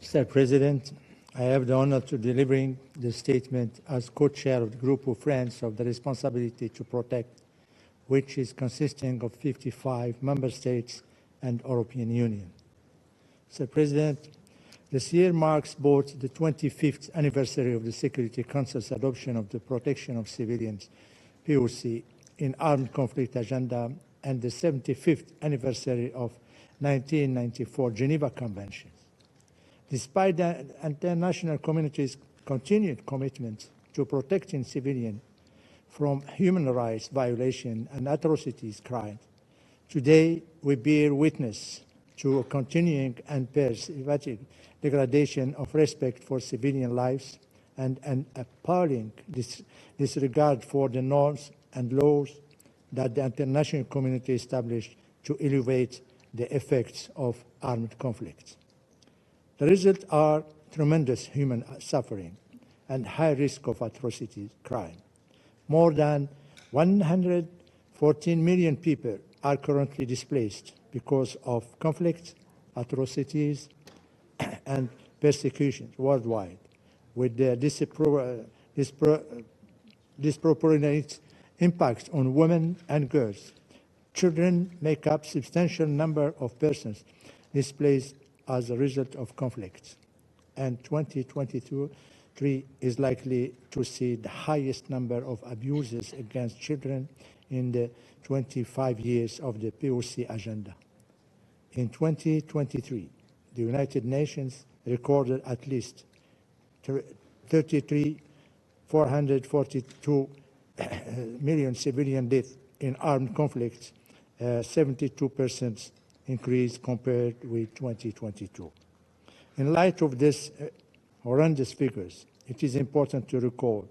Mr. President, I have the honor to delivering the statement as co-chair of the group of friends of the responsibility to protect, which is consisting of 55 member states and European Union. Mr. President, this year marks both the 25th anniversary of the Security Council's adoption of the Protection of Civilians POC in Armed Conflict Agenda and the 75th anniversary of 1994 Geneva Convention. Despite the international community's continued commitment to protecting civilians from human rights violations and atrocities crimes, today we bear witness to a continuing and pervasive degradation of respect for civilian lives and an appalling disregard for the norms and laws that the international community established to elevate the effects of armed conflicts. The results are tremendous human suffering and high risk of atrocities, crime. More than 114 million people are currently displaced because of conflicts, atrocities, and persecutions worldwide, with the disproportionate impact on women and girls. Children make up a substantial number of persons displaced as a result of conflicts, and 2023 is likely to see the highest number of abuses against children in the 25 years of the POC agenda. In 2023, the United Nations recorded at least 442 million civilian deaths in armed conflicts, 72% increase compared with 2022. In light of these horrendous figures, it is important to recall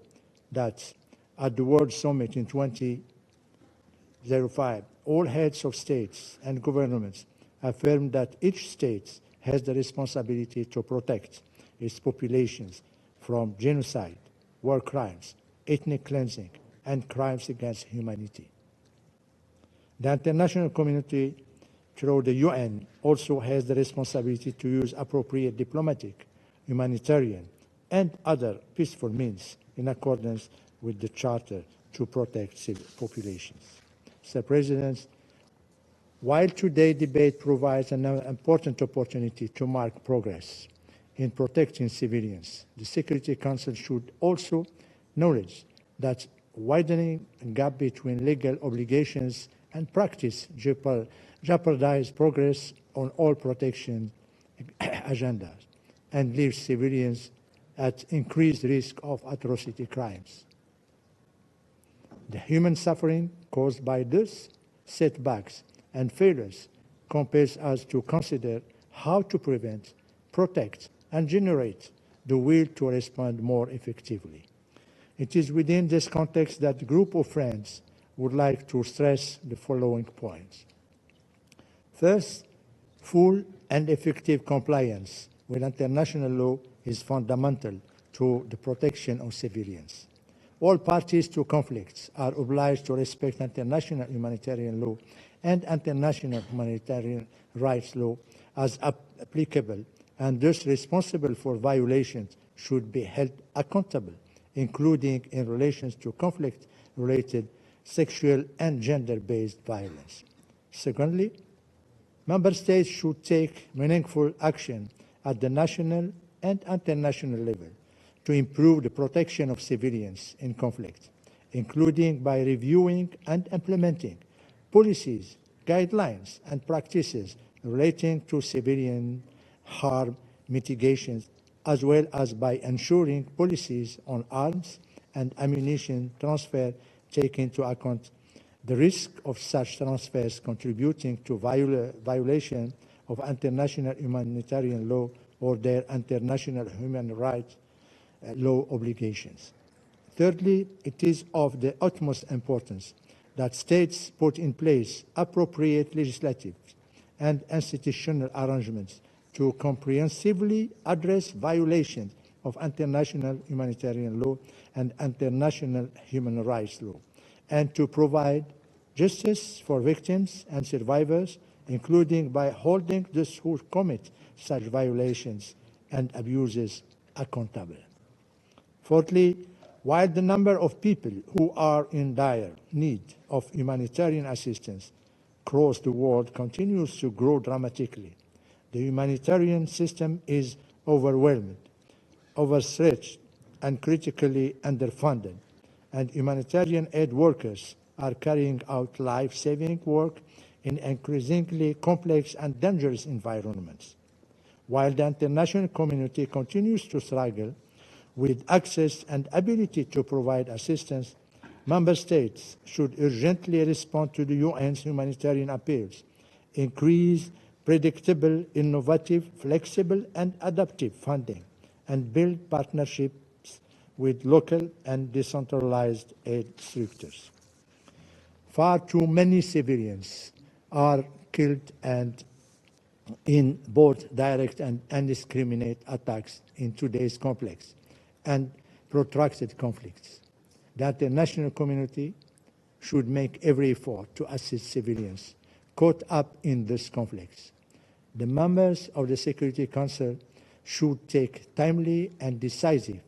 that at the World Summit in 2005, all heads of states and governments affirmed that each state has the responsibility to protect its populations from genocide, war crimes, ethnic cleansing, and crimes against humanity. The international community, through the UN, also has the responsibility to use appropriate diplomatic, humanitarian, and other peaceful means in accordance with the Charter to protect civil populations. Mr. President, while today's debate provides an important opportunity to mark progress in protecting civilians, the Security Council should also acknowledge that widening gap between legal obligations and practice jeopardize progress on all protection agendas and leave civilians at increased risk of atrocity crimes. The human suffering caused by these setbacks and failures compels us to consider how to prevent, protect, and generate the will to respond more effectively. It is within this context that the group of friends would like to stress the following points. First, full and effective compliance with international law is fundamental to the protection of civilians. All parties to conflicts are obliged to respect international humanitarian law and international humanitarian rights law as applicable, and those responsible for violations should be held accountable, including in relation to conflict-related sexual and gender-based violence. Secondly, member states should take meaningful action at the national and international level to improve the protection of civilians in conflict, including by reviewing and implementing policies, guidelines, and practices relating to civilian harm mitigation, as well as by ensuring policies on arms and ammunition transfer take into account the risk of such transfers contributing to violation of international humanitarian law or their international human rights law obligations. Thirdly, it is of the utmost importance that states put in place appropriate legislative and institutional arrangements to comprehensively address violations of international humanitarian law and international human rights law, and to provide justice for victims and survivors, including by holding those who commit such violations and abuses accountable. Fourthly, while the number of people who are in dire need of humanitarian assistance across the world continues to grow dramatically, the humanitarian system is overwhelmed, overstretched, and critically underfunded, and humanitarian aid workers are carrying out life-saving work in increasingly complex and dangerous environments. While the international community continues to struggle with access and ability to provide assistance, member states should urgently respond to the UN's humanitarian appeals, increase predictable, innovative, flexible, and adaptive funding, and build partnerships with local and decentralized aid structures. Far too many civilians are killed and in both direct and indiscriminate attacks in today's complex and protracted conflicts. The international community should make every effort to assist civilians caught up in these conflicts. The members of the Security Council should take timely and decisive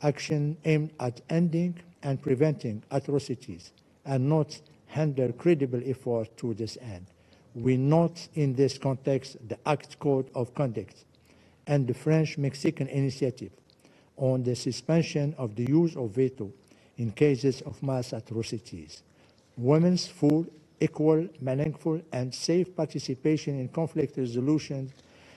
action aimed at ending and preventing atrocities and not hinder credible effort to this end. We note in this context the ACT Code of Conduct and the French-Mexican initiative on the suspension of the use of veto in cases of mass atrocities. Women's full, equal, meaningful, and safe participation in conflict resolution,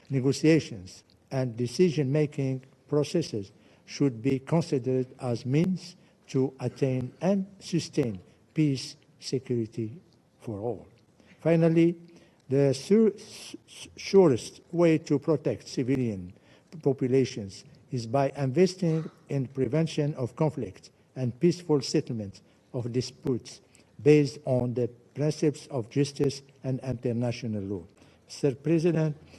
negotiations, and decision-making processes should be considered as means to attain and sustain peace, security for all. Finally, the surest way to protect civilian populations is by investing in prevention of conflict and peaceful settlement of disputes based on the principles of justice and international law. Mr. President,